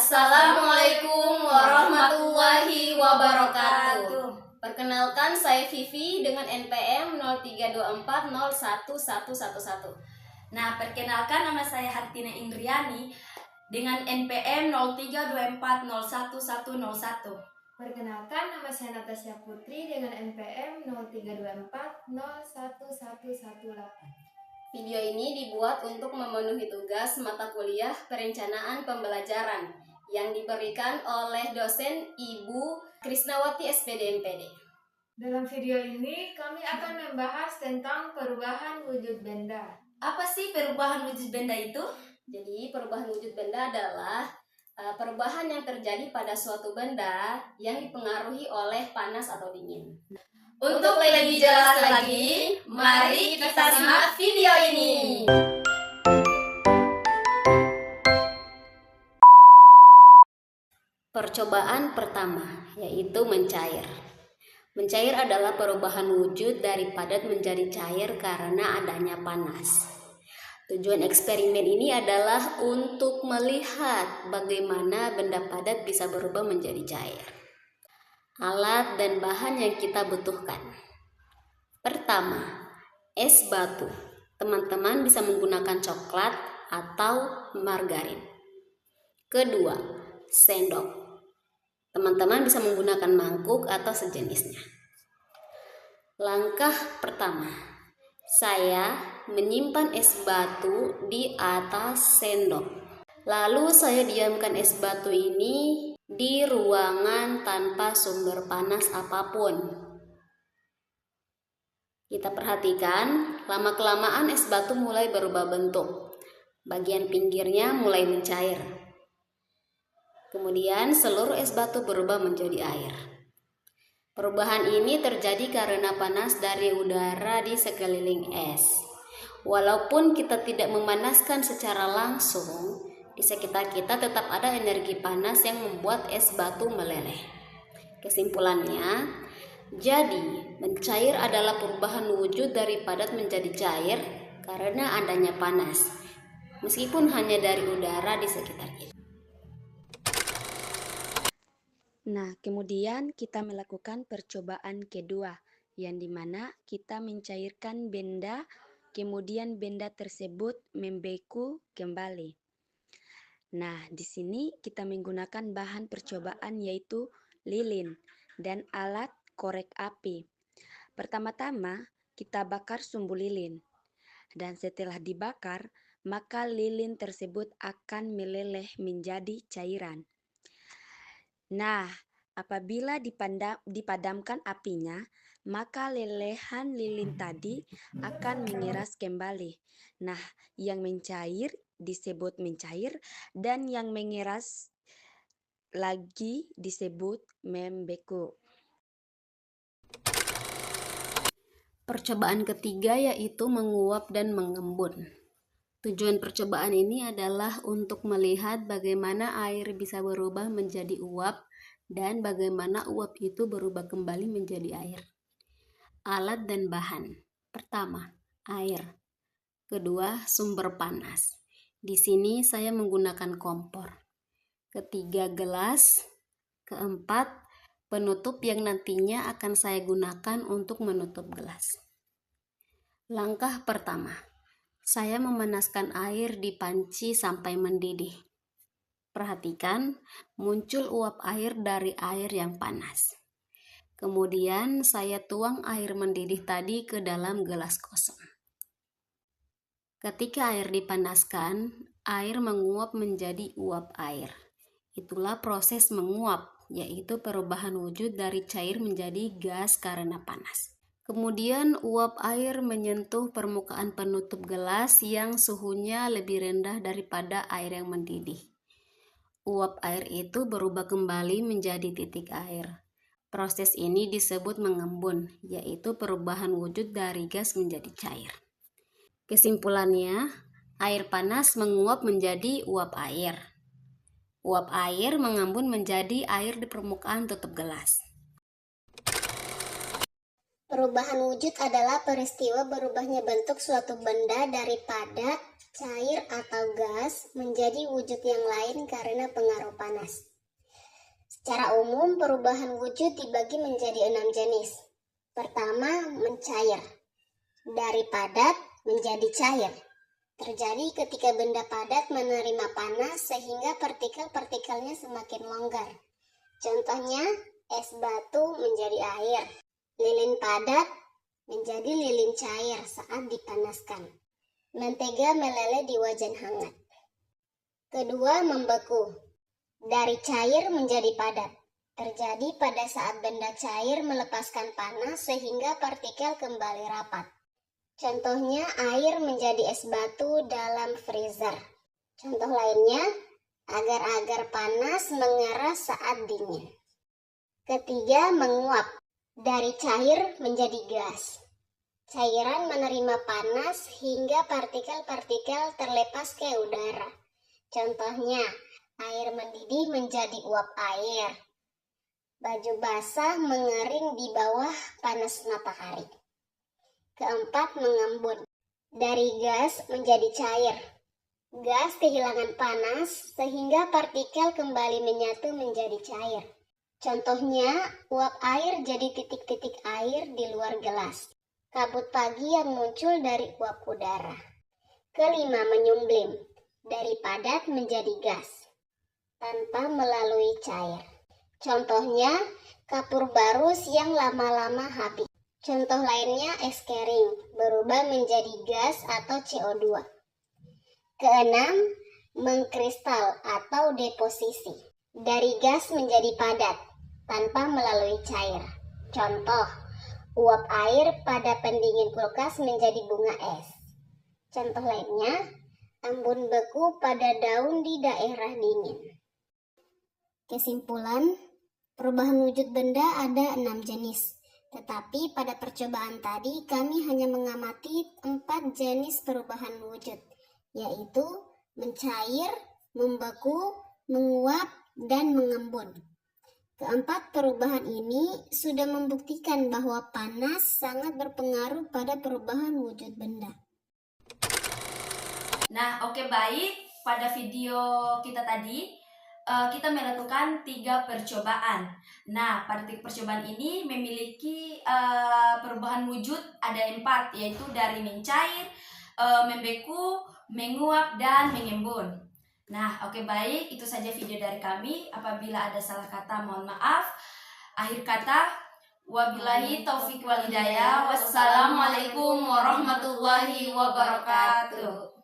Assalamualaikum warahmatullahi wabarakatuh. Perkenalkan, saya Vivi dengan NPM 0324011111. Nah, perkenalkan, nama saya Hartina Indriani dengan NPM 0324011101. Perkenalkan, nama saya Natasha Putri dengan NPM 0324011118. Video ini dibuat untuk memenuhi tugas mata kuliah perencanaan pembelajaran yang diberikan oleh dosen Ibu Krisnawati SPD MPD. Dalam video ini kami akan membahas tentang perubahan wujud benda. Apa sih perubahan wujud benda itu? Jadi perubahan wujud benda adalah perubahan yang terjadi pada suatu benda yang dipengaruhi oleh panas atau dingin. Untuk lebih jelas lagi, mari kita simak video ini. Percobaan pertama, yaitu mencair. Mencair adalah perubahan wujud dari padat menjadi cair karena adanya panas. Tujuan eksperimen ini adalah untuk melihat bagaimana benda padat bisa berubah menjadi cair. Alat dan bahan yang kita butuhkan. Pertama, es batu. Teman-teman bisa menggunakan coklat atau margarin. Kedua, sendok. Teman-teman bisa menggunakan mangkuk atau sejenisnya. Langkah pertama, saya menyimpan es batu di atas sendok. Lalu saya diamkan es batu ini di ruangan tanpa sumber panas apapun. Kita perhatikan, lama-kelamaan es batu mulai berubah bentuk. Bagian pinggirnya mulai mencair. Kemudian seluruh es batu berubah menjadi air. Perubahan ini terjadi karena panas dari udara di sekeliling es. Walaupun kita tidak memanaskan secara langsung, di sekitar kita tetap ada energi panas yang membuat es batu meleleh. Kesimpulannya, jadi mencair adalah perubahan wujud dari padat menjadi cair karena adanya panas, meskipun hanya dari udara di sekitar kita. Nah, kemudian kita melakukan percobaan kedua, yang dimana kita mencairkan benda, kemudian benda tersebut membeku kembali. Nah, di sini kita menggunakan bahan percobaan yaitu lilin dan alat korek api. Pertama-tama, kita bakar sumbu lilin. Dan setelah dibakar, maka lilin tersebut akan meleleh menjadi cairan. Nah, apabila dipadamkan apinya, maka lelehan lilin tadi akan mengeras kembali. Nah, yang mencair disebut mencair dan yang mengeras lagi disebut membeku. Percobaan ketiga yaitu menguap dan mengembun. Tujuan percobaan ini adalah untuk melihat bagaimana air bisa berubah menjadi uap dan bagaimana uap itu berubah kembali menjadi air. Alat dan bahan. Pertama, air. Kedua, sumber panas. Di sini saya menggunakan kompor. Ketiga, gelas. Keempat, penutup yang nantinya akan saya gunakan untuk menutup gelas. Langkah pertama, saya memanaskan air di panci sampai mendidih. Perhatikan, muncul uap air dari air yang panas. Kemudian saya tuang air mendidih tadi ke dalam gelas kosong. Ketika air dipanaskan, air menguap menjadi uap air. Itulah proses menguap, yaitu perubahan wujud dari cair menjadi gas karena panas. Kemudian uap air menyentuh permukaan penutup gelas yang suhunya lebih rendah daripada air yang mendidih. Uap air itu berubah kembali menjadi titik air. Proses ini disebut mengembun, yaitu perubahan wujud dari gas menjadi cair. Kesimpulannya, air panas menguap menjadi uap air. Uap air mengembun menjadi air di permukaan tutup gelas. Perubahan wujud adalah peristiwa berubahnya bentuk suatu benda dari padat cair atau gas menjadi wujud yang lain karena pengaruh panas. Secara umum, perubahan wujud dibagi menjadi 6 jenis. Pertama, mencair. Dari padat menjadi cair. Terjadi ketika benda padat menerima panas sehingga partikel-partikelnya semakin longgar. Contohnya, es batu menjadi air. Lilin padat menjadi lilin cair saat dipanaskan. Mentega meleleh di wajan hangat. Kedua, membeku. Dari cair menjadi padat. Terjadi pada saat benda cair melepaskan panas sehingga partikel kembali rapat. Contohnya, air menjadi es batu dalam freezer. Contoh lainnya, agar-agar panas mengeras saat dingin. Ketiga, menguap. Dari cair menjadi gas. Cairan menerima panas hingga partikel-partikel terlepas ke udara. Contohnya, air mendidih menjadi uap air. Baju basah mengering di bawah panas matahari. Keempat, mengembun. Dari gas menjadi cair. Gas kehilangan panas sehingga partikel kembali menyatu menjadi cair. Contohnya, uap air jadi titik-titik air di luar gelas. Kabut pagi yang muncul dari uap udara. Kelima, menyumblim. Dari padat menjadi gas. Tanpa melalui cair. Contohnya, kapur barus yang lama-lama habis. Contoh lainnya, es kering berubah menjadi gas atau CO2. Keenam, mengkristal atau deposisi. Dari gas menjadi padat tanpa melalui cair. Contoh, uap air pada pendingin kulkas menjadi bunga es. Contoh lainnya, embun beku pada daun di daerah dingin. Kesimpulan, perubahan wujud benda ada 6 jenis. Tetapi pada percobaan tadi kami hanya mengamati 4 jenis perubahan wujud, yaitu mencair, membeku, menguap, dan mengembun. Keempat perubahan ini sudah membuktikan bahwa panas sangat berpengaruh pada perubahan wujud benda. Nah, oke, baik. Pada video kita tadi, kita melakukan 3 percobaan. Nah, pada 3 percobaan ini memiliki perubahan wujud ada 4, yaitu dari mencair, membeku, menguap, dan mengembun. Nah, oke, baik. Itu saja video dari kami. Apabila ada salah kata, mohon maaf. Akhir kata, wabillahi taufik wal hidayah. Wassalamualaikum warahmatullahi wabarakatuh.